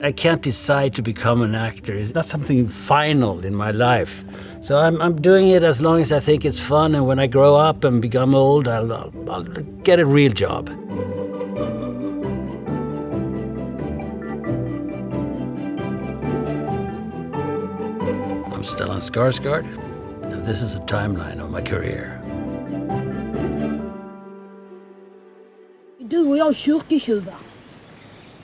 I can't decide to become an actor. It's not something final in my life. So I'm doing it as long as I think it's fun, and when I grow up and become old, I'll get a real job. I'm Stellan Skarsgård, and this is the timeline of my career. Du och jag är kyrkotjuvar.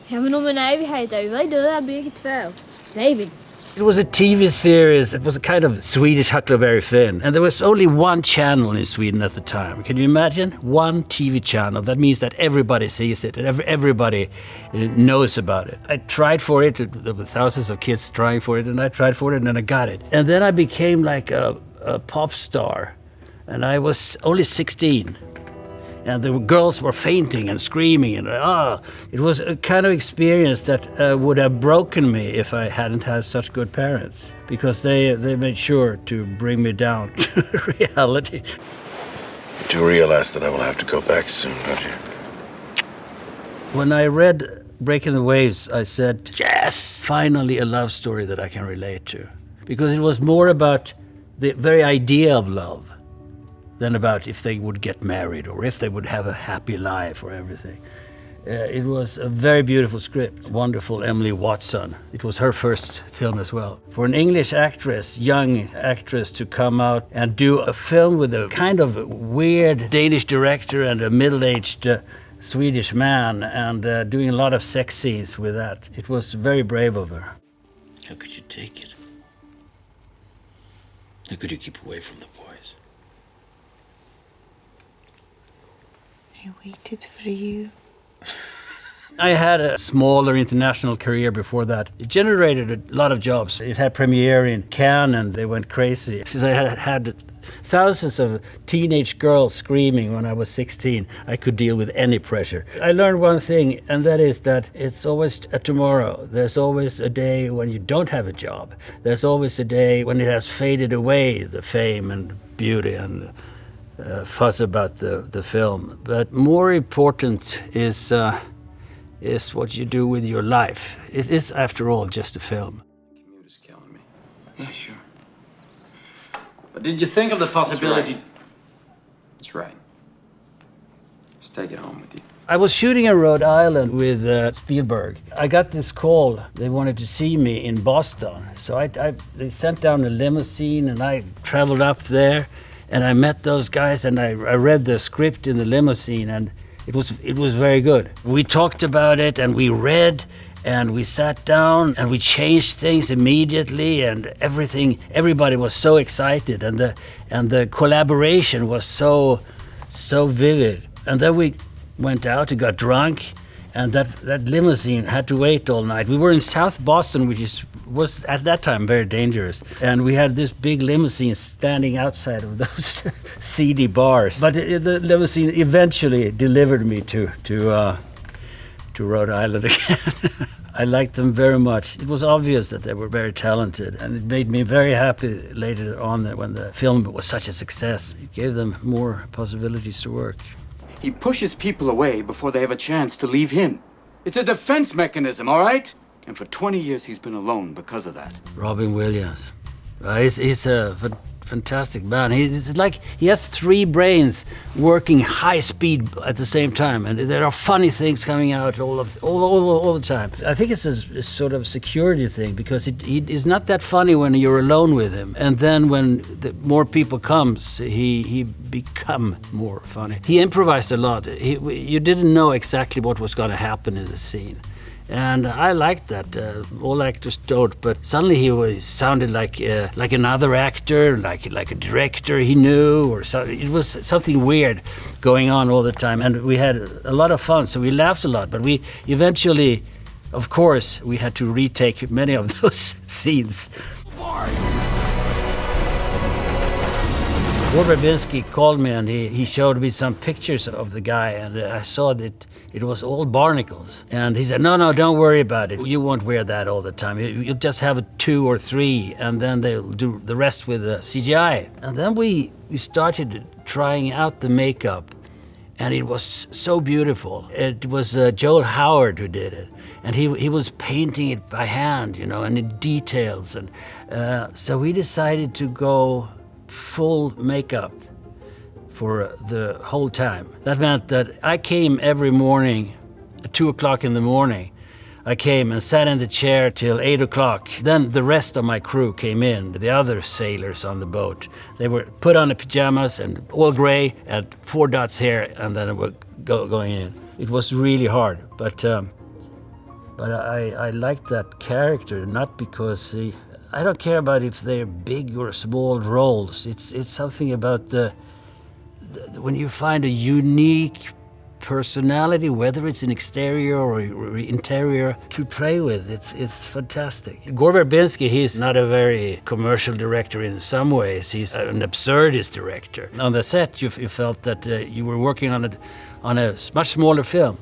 Ja, men om en evighet är vi döda bägge två. David. It was a TV series. It was a kind of Swedish Huckleberry Finn. And there was only one channel in Sweden at the time. Can you imagine? One TV channel. That means that everybody sees it and everybody knows about it. I tried for it. There were thousands of kids trying for it, and I tried for it, and then I got it. And then I became like a pop star. And I was only 16. And the girls were fainting and screaming, and it was a kind of experience that would have broken me if I hadn't had such good parents, because they made sure to bring me down to reality. You do realize that I will have to go back soon, don't you? When I read Breaking the Waves, I said, yes, finally a love story that I can relate to, because it was more about the very idea of love than about if they would get married or if they would have a happy life or everything. It was a very beautiful script. Wonderful Emily Watson. It was her first film as well. For an English actress, young actress, to come out and do a film with a kind of weird Danish director and a middle-aged Swedish man, and doing a lot of sex scenes with that. It was very brave of her. How could you take it? How could you keep away from the boys? I waited for you. I had a smaller international career before that. It generated a lot of jobs. It had premiere in Cannes, and they went crazy. Since I had thousands of teenage girls screaming when I was 16, I could deal with any pressure. I learned one thing, and that is that it's always a tomorrow. There's always a day when you don't have a job. There's always a day when it has faded away, the fame and beauty and fuss about the film. But more important is what you do with your life. It is, after all, just a film. The commute is killing me. Yeah, sure. But did you think of the possibility? That's right. Just take it home with you. I was shooting in Rhode Island with Spielberg. I got this call. They wanted to see me in Boston. So they sent down a limousine, and I traveled up there. And I met those guys, and I read the script in the limousine, and it was very good. We talked about it, and we read, and we sat down, and we changed things immediately, and everything. Everybody was so excited, and the collaboration was so vivid. And then we went out and got drunk, and that limousine had to wait all night. We were in South Boston, which was at that time very dangerous. And we had this big limousine standing outside of those seedy bars. But the limousine eventually delivered me to Rhode Island again. I liked them very much. It was obvious that they were very talented, and it made me very happy later on that when the film was such a success. It gave them more possibilities to work. He pushes people away before they have a chance to leave him. It's a defense mechanism, all right? And for 20 years, he's been alone because of that. Robin Williams. He's a fantastic man. He's like, he has three brains working high speed at the same time. And there are funny things coming out all the time. I think it's a sort of security thing, because he is not that funny when you're alone with him. And then when more people comes, he become more funny. He improvised a lot. You didn't know exactly what was going to happen in the scene. And I liked that. All actors don't, but suddenly he sounded like another actor, like a director he knew, or so. It was something weird going on all the time, and we had a lot of fun. So we laughed a lot, but we eventually, of course, we had to retake many of those scenes. Verbinski called me, and he showed me some pictures of the guy, and I saw that it was all barnacles. And he said, no, don't worry about it. You won't wear that all the time. You'll just have 2 or 3, and then they'll do the rest with CGI. And then we started trying out the makeup, and it was so beautiful. It was Joel Howard who did it. and he was painting it by hand, you know, and in details. And so we decided to go full makeup for the whole time. That meant that I came every morning at 2 o'clock in the morning. I came and sat in the chair till 8 o'clock. Then the rest of my crew came in, the other sailors on the boat. They were put on the pajamas and all gray, had 4 dots here, and then it would going in. It was really hard, but I liked that character, not because I don't care about if they're big or small roles. It's something about when you find a unique personality, whether it's an exterior or interior, to play with. It's fantastic. Gore Verbinski, he's not a very commercial director in some ways. He's an absurdist director. On the set, you felt that you were working on a much smaller film,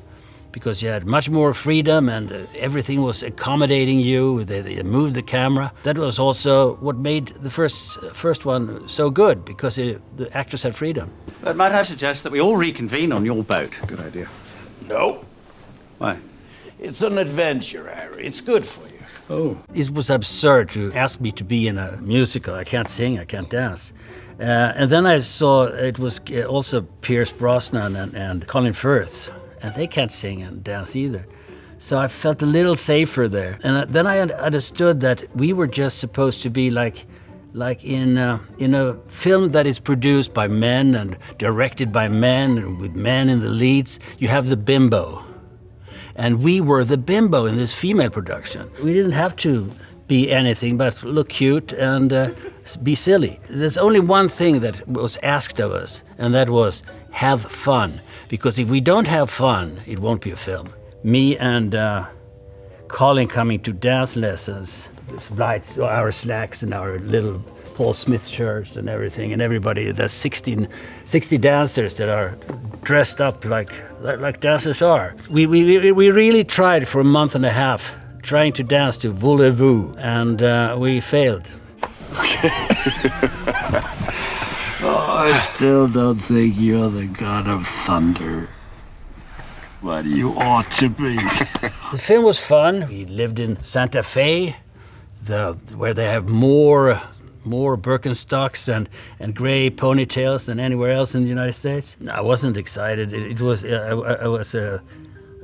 because you had much more freedom and everything was accommodating you. They moved the camera. That was also what made the first one so good, because the actors had freedom. But might I suggest that we all reconvene on your boat? Good idea. No. Why? It's an adventure, Harry. It's good for you. Oh. It was absurd to ask me to be in a musical. I can't sing, I can't dance. And then I saw it was also Pierce Brosnan and Colin Firth, and they can't sing and dance either. So I felt a little safer there. And then I understood that we were just supposed to be like in a film that is produced by men and directed by men and with men in the leads. You have the bimbo. And we were the bimbo in this female production. We didn't have to be anything but look cute and be silly. There's only one thing that was asked of us, and that was have fun. Because if we don't have fun, it won't be a film. Me and Colin coming to dance lessons, right, our slacks and our little Paul Smith shirts and everything, and everybody, there's 60 dancers that are dressed up like dancers are. We really tried for a month and a half trying to dance to Voulez-Vous, and we failed. I still don't think you're the god of thunder. What you ought to be. The film was fun. We lived in Santa Fe, where they have more Birkenstocks and gray ponytails than anywhere else in the United States. I wasn't excited. It was I was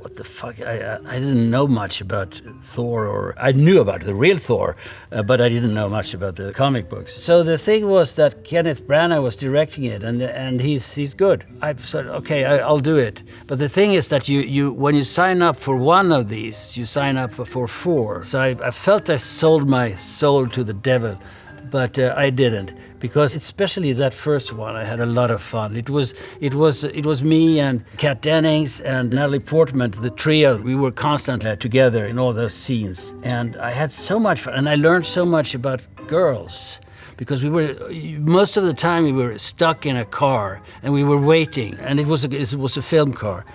what the fuck? I didn't know much about Thor, or I knew about the real Thor, but I didn't know much about the comic books. So the thing was that Kenneth Branagh was directing it, and he's good. I said, okay, I'll do it. But the thing is that you when you sign up for one of these, you sign up for 4. So I felt I sold my soul to the devil. But I didn't, because especially that first one, I had a lot of fun. It was me and Kat Dennings and Natalie Portman, the trio. We were constantly together in all those scenes, and I had so much fun, and I learned so much about girls, because most of the time we were stuck in a car and we were waiting, and it was a film car,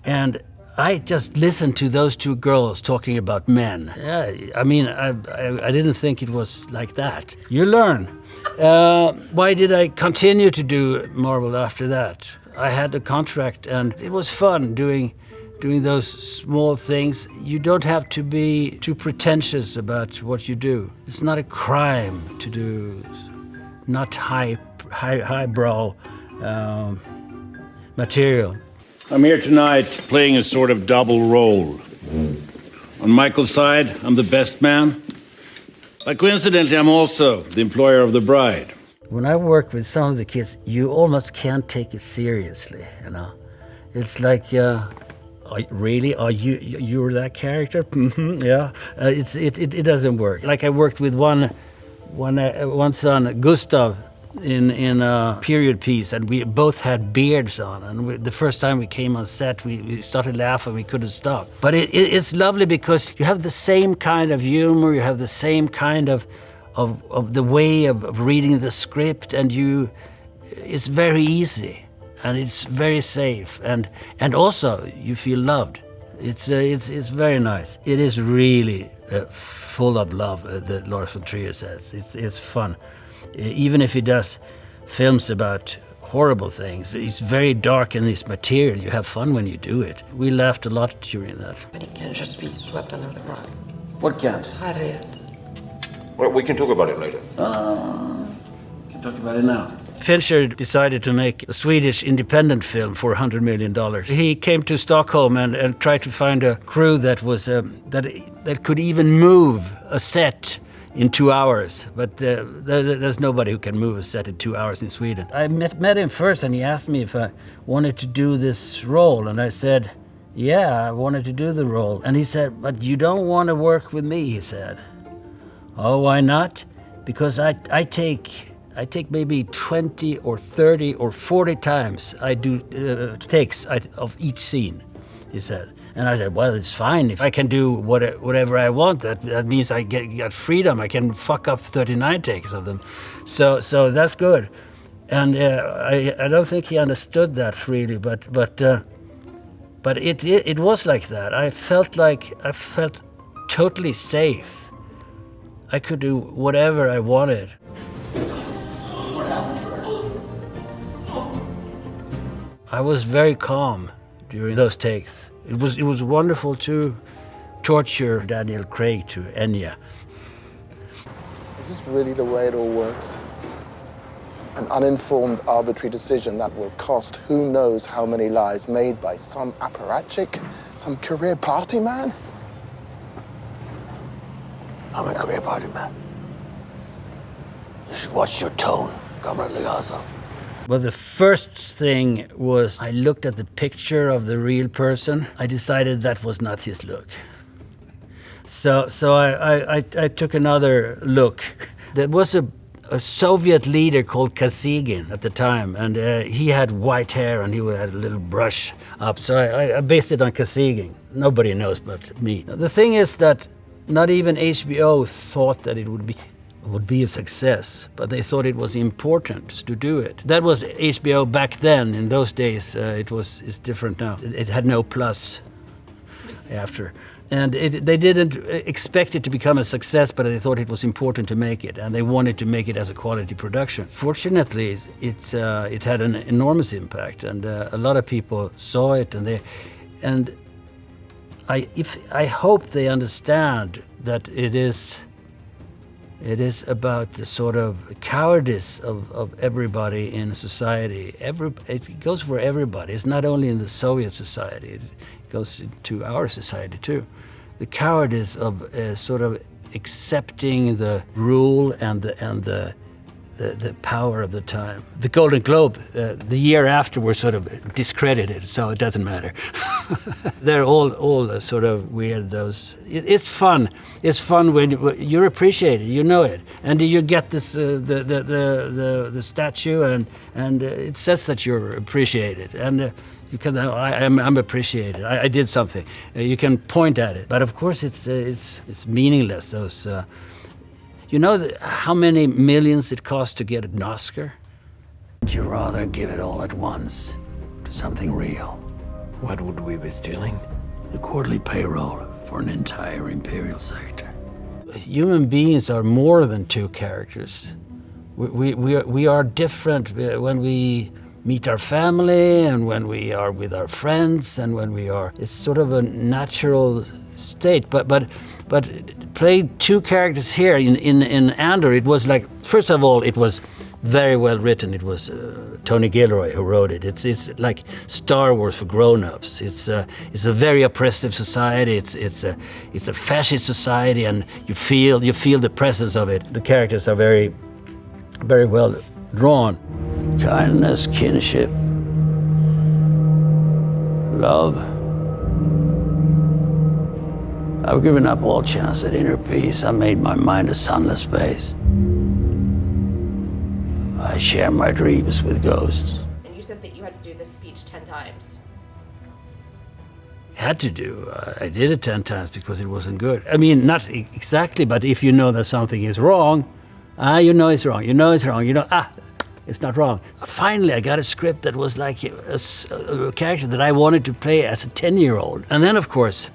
and I just listened to those 2 girls talking about men. Yeah, I mean, I didn't think it was like that. You learn. Why did I continue to do Marvel after that? I had a contract, and it was fun doing those small things. You don't have to be too pretentious about what you do. It's not a crime to do not highbrow material. I'm here tonight playing a sort of double role. On Michael's side, I'm the best man. But coincidentally, I'm also the employer of the bride. When I work with some of the kids, you almost can't take it seriously, you know. It's like, really? Are you're that character? Mm-hmm, yeah. It doesn't work. Like I worked with one son, Gustav, in a period piece, and we both had beards on, and the first time we came on set we started laughing, we couldn't stop. But it's lovely because you have the same kind of humor, you have the same kind of the way of reading the script, and it's very easy and it's very safe, and also you feel loved. It's very nice. It is really full of love, that Lars von Trier says. It's fun. Even if he does films about horrible things. It's very dark in this material. You have fun when you do it. We laughed a lot during that. But it can't just be swept under the rug. What can't? Ariel. Well, we can talk about it later. We can talk about it now. Fincher decided to make a Swedish independent film for $100 million. He came to Stockholm and tried to find a crew that was that could even move a set in 2 hours. But there's nobody who can move a set in 2 hours in Sweden. I met him first, and he asked me if I wanted to do this role, and I said, yeah, I wanted to do the role. And he said, but you don't want to work with me, he said. Oh, why not? Because I take maybe 20 or 30 or 40 times I do takes of each scene, he said. And I said, well, it's fine. If I can do whatever I want, that means I get freedom. I can fuck up 39 takes of them. So that's good. And I don't think he understood that really, but it was like that. I felt totally safe. I could do whatever I wanted. I was very calm during those takes. It was wonderful to torture Daniel Craig to Enya. Is this really the way it all works? An uninformed, arbitrary decision that will cost who knows how many lives made by some apparatchik, some career party man? I'm a career party man. You should watch your tone, Comrade Legazo. Well, the first thing was I looked at the picture of the real person. I decided that was not his look. So I took another look. There was a Soviet leader called Kosygin at the time, and he had white hair and he had a little brush up. So I based it on Kosygin. Nobody knows but me. The thing is that not even HBO thought that it would be a success, but they thought it was important to do it. That was HBO back then. In those days, it's different now. It had no plus after. And they didn't expect it to become a success, but they thought it was important to make it, and they wanted to make it as a quality production. Fortunately, it had an enormous impact, and a lot of people saw it, and I hope they understand that it is about the sort of cowardice of everybody in society. It goes for everybody. It's not only in the Soviet society. It goes to our society too. The cowardice of sort of accepting the rule and the power of the time. The Golden Globe, the year after, were sort of discredited, so it doesn't matter. They're all sort of weird. It's fun. It's fun when you're appreciated. You know it, and you get this the statue, and it says that you're appreciated, and you can. I'm appreciated. I did something. You can point at it, but of course it's meaningless. Those. You know how many millions it costs to get an Oscar? Would you rather give it all at once to something real? What would we be stealing? The quarterly payroll for an entire imperial sector. Human beings are more than two characters. We are different when we meet our family and when we are with our friends and when we are. It's sort of a natural state, but play two characters here in Andor. It was like, first of all, it was very well written. It was Tony Gilroy who wrote it. It's like Star Wars for grown-ups. It's a very oppressive society. It's a fascist society, and you feel the presence of it. The characters are very, very well drawn. Kindness, kinship, love. I've given up all chance at inner peace. I made my mind a sunless space. I share my dreams with ghosts. And you said that you had to do this speech 10 times. Had to do. I did it 10 times because it wasn't good. I mean, not exactly, but if you know that something is wrong, you know it's wrong. You know it's wrong. You know, it's not wrong. Finally, I got a script that was like a character that I wanted to play as a 10-year-old. And then, of course,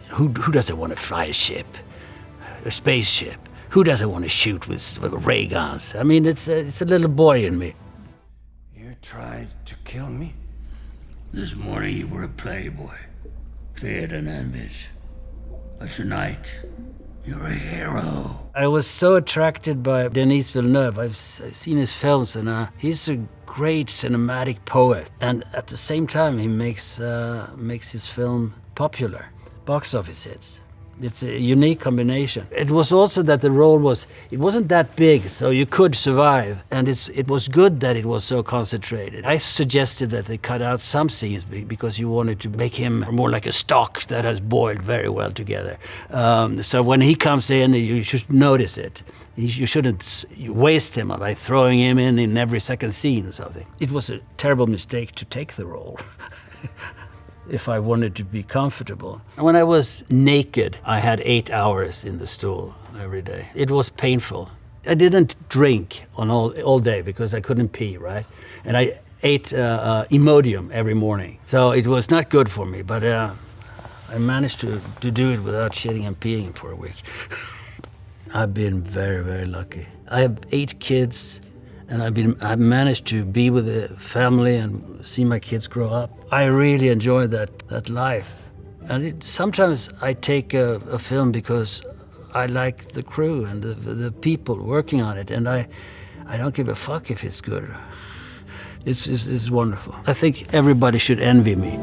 who doesn't want to fly a ship, a spaceship? Who doesn't want to shoot with ray guns? I mean, it's a little boy in me. tried to kill me? This morning you were a playboy, feared and envied. But tonight, you're a hero. I was so attracted by Denis Villeneuve. I've seen his films, and he's a great cinematic poet. And at the same time, he makes his film popular, box office hits. It's a unique combination. It was also that the role wasn't that big, so you could survive. And it was good that it was so concentrated. I suggested that they cut out some scenes because you wanted to make him more like a stock that has boiled very well together. So when he comes in, you should notice it. You shouldn't waste him by throwing him in every second scene or something. It was a terrible mistake to take the role. If I wanted to be comfortable. When I was naked, I had 8 hours in the stool every day. It was painful. I didn't drink all day because I couldn't pee, right? And I ate Imodium every morning. So it was not good for me, but I managed to do it without shitting and peeing for a week. I've been very, very lucky. I have 8 kids. And I've managed to be with the family and see my kids grow up. I really enjoy that life. And sometimes I take a film because I like the crew and the people working on it, and I don't give a fuck if it's good. It's wonderful. I think everybody should envy me.